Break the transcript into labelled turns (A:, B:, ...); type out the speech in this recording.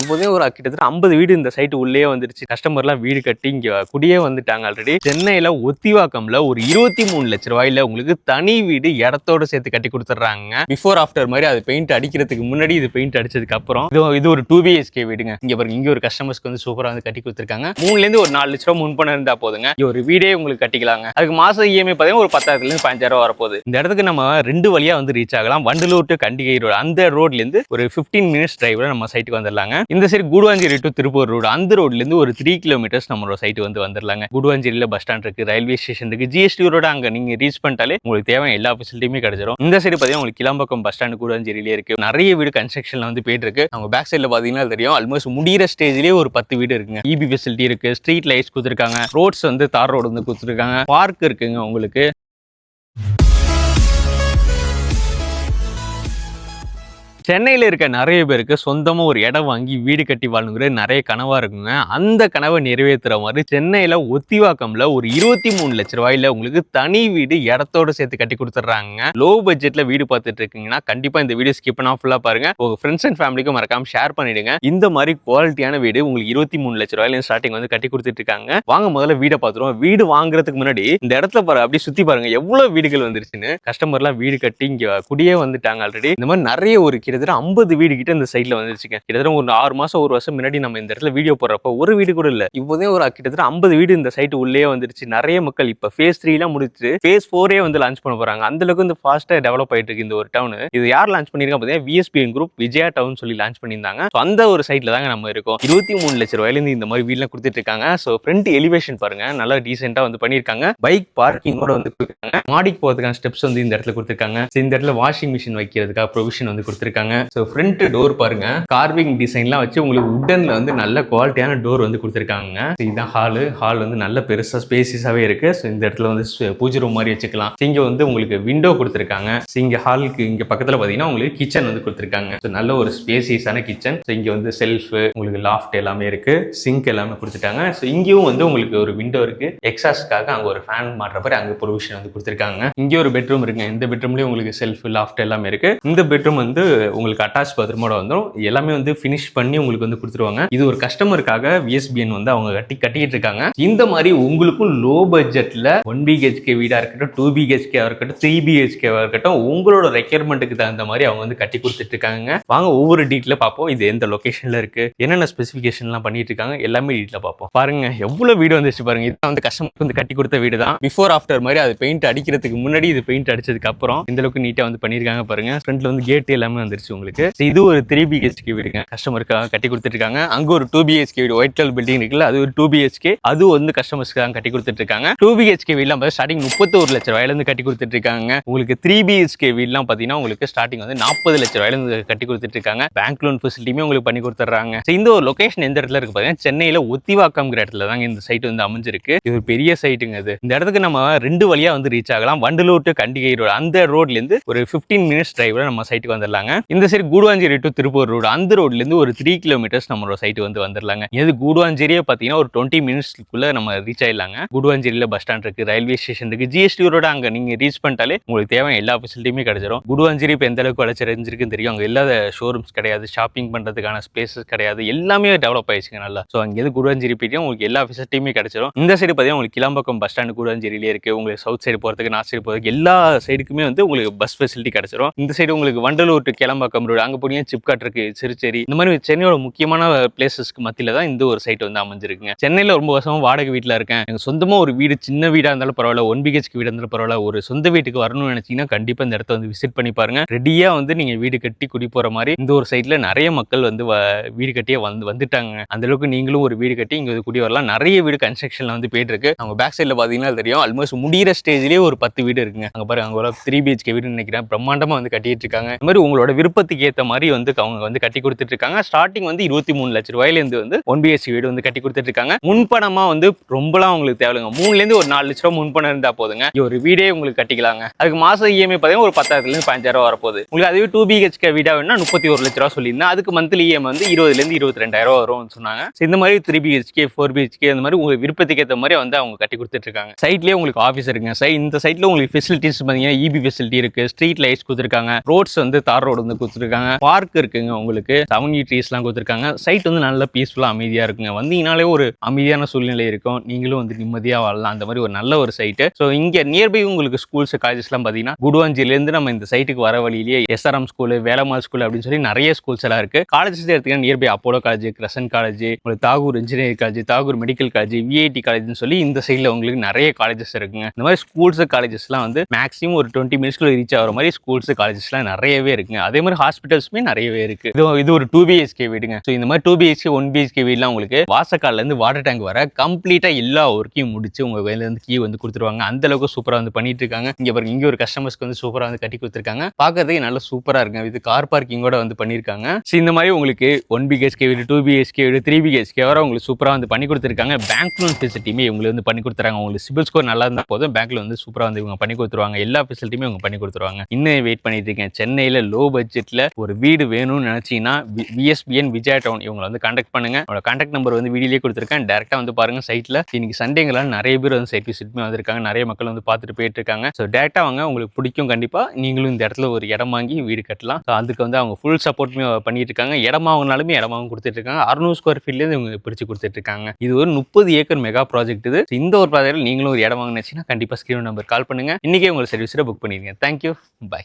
A: இப்போதே ஒரு கிட்டத்தட்ட 50 வீடு இந்த சைட் உள்ளே வந்துருச்சு. கஸ்டமர்லாம் வீடு கட்டி இங்க குடியே வந்துட்டாங்க ஆல்ரெடி. சென்னையில ஒத்திவாக்கம்ல ஒரு 23 லட்ச ரூபாயில உங்களுக்கு தனி வீடு இடத்தோட சேர்த்து கட்டி கொடுத்துறாங்க. பிஃபோர் ஆஃப்டர் மாதிரி அது பெயிண்ட் அடிக்கிறதுக்கு முன்னாடி இது பெயிண்ட் அடிச்சதுக்கு அப்புறம் இது ஒரு 2 BHK வீடுங்க. இங்க பாருங்க, இங்க ஒரு கஸ்டமர்ஸ்க்கு வந்து சூப்பரா வந்து கட்டி கொடுத்துருக்காங்க. 3ல இருந்து ஒரு 4 லட்ச ரூபாய் முன்பணம் இருந்தா போதுங்க, ஒரு வீடே உங்களுக்கு கட்டிக்கலாங்க. அதுக்கு மாசம் EMI பாத்தீங்கன்னா ஒரு 10,000 இருந்து 15,000 வரப்போகுது. இந்த இடத்துக்கு நம்ம 2 வழியா வந்து ரீச் ஆகலாம். வண்டலூர் டு கண்டிகை ரோடு, அந்த ரோட்ல இருந்து ஒரு 15 மினிட்ஸ் டிரைவ்ல நம்ம சைட்டுக்கு வந்துடலாங்க. இந்த side Guduvancheri to Tiruppur road, அந்த ரோட்ல இருந்து ஒரு 3 கிலோமீட்டர்ஸ் நம்மளோட சைட்டு வந்து வந்துடலாங்க. கூடுவாஞ்சேரியில பஸ் ஸ்டாண்ட் இருக்கு, ரயில்வே ஸ்டேஷன் இருக்கு, GST ரோட அங்க நீங்க ரீச் பண்ணிட்டாலே உங்களுக்கு தேவையான எல்லா ஃபெசிலிட்டியுமே கிடைச்சிடும். இந்த சைடு பாத்தீங்கன்னா உங்களுக்கு கிளம்பக்கம் பஸ் ஸ்டாண்ட் கூடுவாஞ்சேரியிலே இருக்கு. நிறைய வீடு கன்ஸ்ட்ரக்ஷன்ல வந்து போயிட்டு இருக்கு. அவங்க பேக் சைட்ல பாத்தீங்கன்னா தெரியும், ஆல்மோஸ்ட் முடிகிற ஸ்டேஜ்லயே ஒரு 10 வீடு இருக்குங்க. EB ஃபெசிலிட்டி இருக்கு, ஸ்ட்ரீட் லைட்ஸ் கொடுத்துருக்காங்க, ரோட்ஸ் வந்து தார் ரோடு வந்து கொடுத்துருக்காங்க, பார்க் இருக்குங்க உங்களுக்கு. சென்னையில் இருக்க நிறைய பேருக்கு சொந்தமாக ஒரு இடம் வாங்கி வீடு கட்டி வாழணுங்கிற நிறைய கனவாக இருக்குங்க. அந்த கனவை நிறைவேற்றுற மாதிரி சென்னையில் ஒத்திவாக்கம்ல ஒரு 23 லட்ச ரூபாயில உங்களுக்கு தனி வீடு இடத்தோட சேர்த்து கட்டி கொடுத்துட்றாங்க. லோ பட்ஜெட்ல வீடு பார்த்துட்டு இருக்கீங்கன்னா கண்டிப்பாக இந்த வீடியோ ஸ்கிப் பண்ணா ஃபுல்லாக பாருங்க. உங்க ஃப்ரெண்ட்ஸ் அண்ட் ஃபேமிலிக்கும் மறக்காம ஷேர் பண்ணிடுங்க. இந்த மாதிரி குவாலிட்டியான வீடு உங்களுக்கு 23 லட்ச ரூபாயில ஸ்டார்டிங் வந்து கட்டி கொடுத்துட்டு இருக்காங்க. வாங்க முதல்ல வீடை பார்த்துருவோம். வீடு வாங்குறதுக்கு முன்னாடி இந்த இடத்துல பாரு, அப்படி சுற்றி பாருங்க எவ்வளவு வீடுகள் வந்துருச்சுன்னு. கஸ்டமர்லாம் வீடு கட்டி இங்க குடியே வந்துட்டாங்க ஆல்ரெடி. இந்த மாதிரி நிறைய ஒரு கிட்டத்தட்ட 50 வீடு கிட்ட இந்த சைட்ல வந்துருச்சுங்க. கிட்டத்தட்ட ஒரு 6 மாசம் 1 வருஷம் முன்னாடி நம்ம இந்த இடத்துல வீடியோ போடுறப்ப ஒரு வீடு கூட இல்ல. இப்போதே ஒரு கிட்டத்தட்ட 50 வீடு இந்த சைட் உள்ளே வந்துருச்சு. நிறைய மக்கள் இப்ப phase 3 எல்லாம் முடிச்சு phase 4 வந்து லான்ச் பண்ண போறாங்க. அந்த அளவுக்கு வந்து ஃபாஸ்டா டெவலப் ஆயிட்டு இருக்கு இந்த ஒரு டவுன். இது யார் லான்ச் பண்ணிருக்காங்க பாத்தீங்கன்னா VSBN குரூப் விஜயா டவுன் சொல்லி லான்ச் பண்ணியிருந்தாங்க. அந்த ஒரு சைட்ல தாங்க நம்ம இருக்கோம். 23 லட்ச ரூபாயில இருந்து இந்த மாதிரி வீடுலாம் கொடுத்துட்டு இருக்காங்க. சோ ஃப்ரண்ட் எலிவேஷன் பாருங்க, நல்லா டீசென்ட்டா வந்து பண்ணிருக்காங்க. பைக் பார்க்கிங்கோட வந்து கொடுத்துருக்காங்க. மாடிக்கு போறதுக்கான ஸ்டெப்ஸ் வந்து இந்த இடத்துல கொடுத்துருக்காங்க. இந்த இடத்துல வாஷிங் மிஷின் வைக்கிறதுக்காக ப்ரொவிஷன் வந்து கொடுத்துருக்காங்க. ஸோ ஃப்ரண்ட் டோர் பாருங்க, கார்விங் டிசைன்லாம் வச்சு உங்களுக்கு உட்டன்ல வந்து நல்ல குவாலிட்டியான டோர் வந்து கொடுத்துருக்காங்க. இதுதான் ஹால் வந்து நல்ல பெருசா ஸ்பேசியஸாவே இருக்கு. ஸோ இந்த இடத்துல வந்து பூஜை ரூம் மாதிரி வச்சுக்கலாம். இங்க வந்து உங்களுக்கு விண்டோ கொடுத்துருக்காங்க. இங்க ஹாலுக்கு இங்க பக்கத்துல பாத்தீங்கன்னா உங்களுக்கு கிச்சன் வந்து கொடுத்துருக்காங்க. ஸோ நல்ல ஒரு ஸ்பேசியஸான கிச்சன். ஸோ இங்க வந்து செல்ஃப், உங்களுக்கு லாஃப்ட் எல்லாமே இருக்கு, சிங்க் எல்லாமே கொடுத்துட்டாங்க. ஸோ இங்கேயும் வந்து உங்களுக்கு ஒரு விண்டோ இருக்கு. எக்ஸாஸ்ட்காக அங்க ஒரு ஃபேன் மாட்டுற மாதிரி அங்க ப்ரொவிஷன் வந்து கொடுத்துருக்காங்க. இங்க ஒரு பெட்ரூம் இருக்குங்க. இந்த பெட்ரூம்லயும் உங்களுக்கு செல்ஃப், லாஃப்ட் எல்லாமே இருக்கு. இந்த பெட்ரூம் வந்து உங்களுக்கு அட்டாச் பாத்ரூமோட வந்துடும். எல்லாமே வந்து ஃபினிஷ் பண்ணி உங்களுக்கு வந்து கொடுத்துருவாங்க. இது ஒரு கஸ்டமருக்காக VSBN வந்து அவங்க கட்டிக்கிட்டு இருக்காங்க. இந்த மாதிரி உங்களுக்கும் லோ பட்ஜெட்ல 1 BHK வீடா இருக்கட்டும், 2 BHK இருக்கட்டும், 3 BHK இருக்கட்டும், உங்களோட ரெக்யர்மெண்ட்டுக்கு தகுந்த மாதிரி அவங்க வந்து கட்டி கொடுத்துட்டு இருக்காங்க. வாங்க ஒவ்வொரு டீட்டெயில பார்ப்போம். இது எந்த லொகேஷன்ல இருக்கு, என்னென்ன ஸ்பெசிஃபிகேஷன்லாம் பண்ணிட்டு இருக்காங்க, எல்லாமே டீட்டெயில பார்ப்போம். பாருங்க எவ்வளவு வீடு வந்துச்சு பாருங்க. இதுதான் வந்து கஸ்டமருக்கு வந்து கட்டி கொடுத்த வீடு தான். பிஃபோர் ஆஃப்டர் மாதிரி அது பெயிண்ட் அடிக்கிறதுக்கு முன்னாடி இது பெயிண்ட் அடிச்சதுக்கு அப்புறம் இந்த அளவுக்கு நீட்டா வந்து பண்ணிருக்காங்க பாருங்க. ஃப்ரண்ட்ல வந்து கேட் எல்லாமே வந்துருச்சு உங்களுக்கு. இது ஒரு 3 BHK வீடுங்க, கஸ்டமருக்காக கட்டி கொடுத்துட்டு இருக்காங்க. அங்க ஒரு 2 BHK வீடு, ஒயிட் கலர் பில்டிங் இருக்குல்ல, அது ஒரு 2 BHK, அது வந்து கஸ்டமர்ஸ்க்காக கட்டி கொடுத்துட்டு இருக்காங்க. 2 BHK வீடுலாம் ஸ்டார்டிங் 31 லட்ச ரூபாயில இருந்து கட்டி கொடுத்துட்டு இருக்காங்க. உங்களுக்கு 3 BHK வீடுலாம் பாத்தீங்கன்னா உங்களுக்கு ஸ்டார்டிங் வந்து 40 லட்ச ரூபாயில இருந்து கட்டி கொடுத்துட்டு இருக்காங்க. பேங்க் லோன் ஃபெசிலிட்டியுமே உங்களுக்கு பண்ணி கொடுத்துறாங்க. இந்த ஒரு லொகேஷன் எந்த இடத்துல இருக்கு பாத்தீங்கன்னா சென்னையில ஒத்திவாக்கம்ங்கிற இடத்துல தாங்க இந்த சைட் வந்து அமைஞ்சிருக்கு. இது ஒரு பெரிய சைட்டுங்க. இது இந்த இடத்துக்கு நம்ம 2 வழியா வந்து ரீச் ஆகலாம். வண்டலூர் டு கண்டிகை ரோடு, அந்த ரோட்ல இருந்து ஒரு 15 மினிட்ஸ் டிரைவ்ல நம்ம சைட்டுக்கு வந்துடலாங்க. இந்த side Guduvancheri to Tiruppur road, அந்த ரோட்ல இருந்து ஒரு 3 கிலோமீட்டர்ஸ் நம்மளோட சைட் வந்து வந்துடலாங்க. இது கூடுவாஞ்சேரியே பாத்தீங்கன்னா ஒரு 20 மினிட்ஸ்க்குள்ள நம்ம ரீச் ஆயிடலாங்க. கூடுவாஞ்சேரியில பஸ் ஸ்டாண்ட் இருக்கு, ரயில்வே ஸ்டேஷன் இருக்கு, GST ரோட அங்க நீங்க ரீச் பண்ணிட்டாலே உங்களுக்கு தேவையான எல்லா ஃபெசிலிட்டியுமே கிடைச்சிடும். கூடுவாஞ்சேரி இப்போ எந்த அளவுக்கு வளர்ச்சிருக்குன்னு தெரியும். அங்க இல்லாத ஷோரூம்ஸ் கிடையாது, ஷாப்பிங் பண்றதுக்கான ஸ்பேசஸ் கிடையாது, எல்லாமே டெவலப் ஆயிடுச்சுங்க நல்லா. ஸோ அங்கேருந்து கூடுவாஞ்சேரி போயிட்டு உங்களுக்கு எல்லா ஃபெசிலிட்டியுமே கிடைச்சிடும். இந்த சைடு பாத்தீங்கன்னா உங்களுக்கு கிளம்பக்கம் பஸ் ஸ்டாண்ட் கூடுவாஞ்சேரியிலே இருக்கு. உங்களுக்கு சவுத் சைடு போறதுக்கு, நார்த் சைடு போறதுக்கு எல்லா சைடுக்குமே வந்து உங்களுக்கு பஸ் ஃபெசிலிட்டி கிடைச்சிடும். இந்த சைடு உங்களுக்கு வண்டலூர் டு கிளம்பக்கம் ரோடு, அங்க போனீங்கன்னா சிப்காட் இருக்கு, சிறுச்சேரி, இந்த மாதிரி சென்னையோட முக்கியமான பிளேசஸ்க்கு மத்தியில தான் இந்த ஒரு சைட் வந்து அமைஞ்சிருக்குங்க. சென்னையில ரொம்ப வருஷமா வாடகை வீட்டில் இருக்கேன், எனக்கு சொந்தமா ஒரு வீடு, சின்ன வீடா இருந்தாலும் பரவாயில்ல, 1 BHK வீடா இருந்தாலும் பரவாயில்ல, ஒரு சொந்த வீட்டுக்கு வரணும்னு நினைச்சீங்கன்னா கண்டிப்பா இந்த இடத்த வந்து விசிட் பண்ணி பாருங்க. ரெடியா வந்து நீங்க வீடு கட்டி குடி போற மாதிரி இந்த ஒரு சைட்ல நிறைய மக்கள் வந்து வீடு கட்டியே வந்துட்டாங்க. அந்த அளவுக்கு நீங்களும் ஒரு வீடு கட்டி இங்க குடி வரலாம். நிறைய வீடு கன்ஸ்ட்ரக்ஷன்ல வந்து போயிட்டு இருக்கு. அவங்க பேக் சைட்ல பாத்தீங்கன்னா தெரியும், ஆல்மோஸ்ட் முடிகிற ஸ்டேஜ்லயே ஒரு 10 வீடு இருக்குங்க. அங்க பாருங்க, அங்க ஒரு 3 BHK வீடு நினைக்கிறேன், பிரம்மாண்டமா வந்து கட்டிட்டு இருக்காங்க. இந்த மாதிரி உங்களோட விருப்பத்துக்கு ஏற்ற மாதிரி வந்து அவங்க வந்து கட்டி கொடுத்துட்டு இருக்காங்க. ஸ்டார்டிங் வந்து 23 லட்ச ரூபாயில இருந்து வந்து 1 BHK வீடு வந்து கட்டி கொடுத்துட்டு இருக்காங்க. முன்பணமா வந்து ரொம்பலாம் உங்களுக்கு தேவைங்க. 3ல இருந்து ஒரு 4 லட்ச ரூபாய் முன்பணம் இருந்தா போதுங்க, ஒரு வீடே உங்களுக்கு கட்டிக்கலாங்க. அதுக்கு மாசம் EMI பாத்தீங்கன்னா ஒரு 10,000 இருந்து 15,000 வரப்போகுது. உங்களுக்கு அதுவே 2 BHK வீடா வேணும்னா 31 லட்ச ரூபாய் சொல்லியிருந்தேன். அதுக்கு மந்த்லி EMI வந்து 20ல இருந்து 22,000 வரும்னு சொன்னாங்க. இந்த மாதிரி 3 BHK 4 BHK அந்த மாதிரி உங்க விருப்பத்துக்கு ஏற்ற மாதிரி வந்து அவங்க கட்டி கொடுத்துட்டு இருக்காங்க. சைட்லயே உங்களுக்கு ஆஃபீஸ் இருக்குங்க. இந்த சைட்ல உங்களுக்கு ஃபெசிலிட்டிஸ் பாத்தீங்கன்னா EB ஃபெசிலிட்டி இருக்கு, ஸ்ட்ரீட் லைட்ஸ் கொடுத்துருக்காங்க, ரோட்ஸ் வந்து தார் ரோடு வந்து கொடுத்துருக்காங்க, பார்க் இருக்குங்க, உங்களுக்கு 70 ட்ரீஸ்லாம் கொடுத்துருக்காங்க. சைட் வந்து நல்ல பீஸ்ஃபுல்லாக அமைதியாக இருக்குங்க. வந்தீங்கனாலே ஒரு அமைதியான சூழ்நிலை இருக்கும், நீங்களும் வந்து நிம்மதியாக வாழலாம். அந்த மாதிரி ஒரு நல்ல ஒரு சைட்டு. ஸோ இங்கே நியர்பை உங்களுக்கு ஸ்கூல்ஸ் காலேஜஸ்லாம் பார்த்தீங்கன்னா குடுவாஞ்சிலேருந்து நம்ம இந்த சைட்டுக்கு வர வழியிலேயே எஸ்ஆர்எம் ஸ்கூலு, வேலம்மாள் ஸ்கூல் அப்படின்னு சொல்லி நிறைய ஸ்கூல்ஸ் எல்லாம் இருக்கு. காலேஜஸ் எடுத்தீங்கன்னா nearby Apollo college, Crescent college, உங்களுக்கு Tagore engineering college, Tagore medical college, VIT காலேஜ்னு சொல்லி இந்த சைடில் உங்களுக்கு நிறைய காலேஜஸ் இருக்குங்க. இந்த மாதிரி ஸ்கூல்ஸ் காலேஜஸ்லாம் வந்து மேக்ஸிமம் ஒரு 20 மினிட்ஸ்க்குள்ள ரீச் ஆகிற மாதிரி ஸ்கூல்ஸ் காலேஜஸ்லாம் நிறையவே இருக்குங்க. அதே மாதிரி ஹாஸ்பிட்டல்ஸுமே நிறையவே இருக்கு. இது ஒரு 2 BHK வீடுங்க. ஸோ இந்த மாதிரி 2 BHK 1 BHK வீடுலாம் உங்களுக்கு வாசக்கால்ல இருந்து வாட்டர் டேங்க் வர கம்ப்ளீட்டா எல்லா ஒர்க்கையும் முடிச்சு உங்க வேலையில இருந்து கீ வந்து கொடுத்துருவாங்க. அந்த அளவுக்கு சூப்பரா வந்து பண்ணிட்டு இருக்காங்க. இங்க பாருங்க, இங்க ஒரு கஸ்டமர்ஸ்க்கு வந்து சூப்பரா வந்து கட்டி கொடுத்துருக்காங்க. பார்க்கறதுக்கு நல்ல சூப்பரா இருக்குங்க. இது கார் பார்க்கிங்கோட வந்து பண்ணிருக்காங்க. ஸோ இந்த மாதிரி உங்களுக்கு 1 BHK வீடு, 2 BHK வீடு, 3 BHK வர உங்களுக்கு சூப்பரா வந்து பண்ணி கொடுத்துருக்காங்க. பேங்க் லோன் ஃபெசிலிட்டியுமே உங்களுக்கு வந்து பண்ணி கொடுத்துறாங்க. உங்களுக்கு சிபில் ஸ்கோர் நல்லா இருந்தா போதும், பேங்க்ல வந்து சூப்பரா வந்து இவங்க பண்ணி கொடுத்துருவாங்க. எல்லா ஃபெசிலிட்டியுமே இவங்க பண்ணி கொடுத்துருவாங்க. இன்னும் வெயிட் பண்ணிட்டு இருக்கேன். சென்னையில லோ பட்ஜெட்ல ஒரு வீடு வேணும்னு நினைச்சீங்கன்னா VSBN விஜயா டவுன் இவங்களை வந்து கான்டாக்ட் பண்ணுங்க. அவங்களோட கான்டாக்ட் நம்பர் வந்து வீடியோலேயே கொடுத்துருக்கேன். டேரக்டா வந்து பாருங்க சைட்ல. இன்னைக்கு சண்டேங்களால நிறைய பேர் வந்து சைட் விசிட்மே வந்திருக்காங்க. நிறைய மக்கள் வந்து பார்த்துட்டு போயிட்டு இருக்காங்க. ஸோ டேரக்டா வாங்க, உங்களுக்கு பிடிக்கும். கண்டிப்பா நீங்களும் இந்த இடத்துல ஒரு இடம் வாங்கி வீடு கட்டலாம். ஸோ அதுக்கு வந்து அவங்க ஃபுல் சப்போர்ட்டுமே பண்ணிட்டு இருக்காங்க. இடமா வாங்கினாலுமே இடமாவும் கொடுத்துட்டு இருக்காங்க. 600 ஸ்கொயர் ஃபீட்லேருந்து இவங்க பிரிச்சு கொடுத்துட்டு இருக்காங்க. இது ஒரு 30 ஏக்கர் மெகா ப்ராஜெக்ட். இது இந்த ஒரு ப்ராஜெக்ட்ல நீங்களும் ஒரு இடம் வாங்கினீங்கன்னா கண்டிப்பா ஸ்கிரீன் நம்பர் கால் பண்ணுங்க. இன்னைக்கே உங்க சர்வீஸை புக் பண்ணிருங்க. Thank you, by.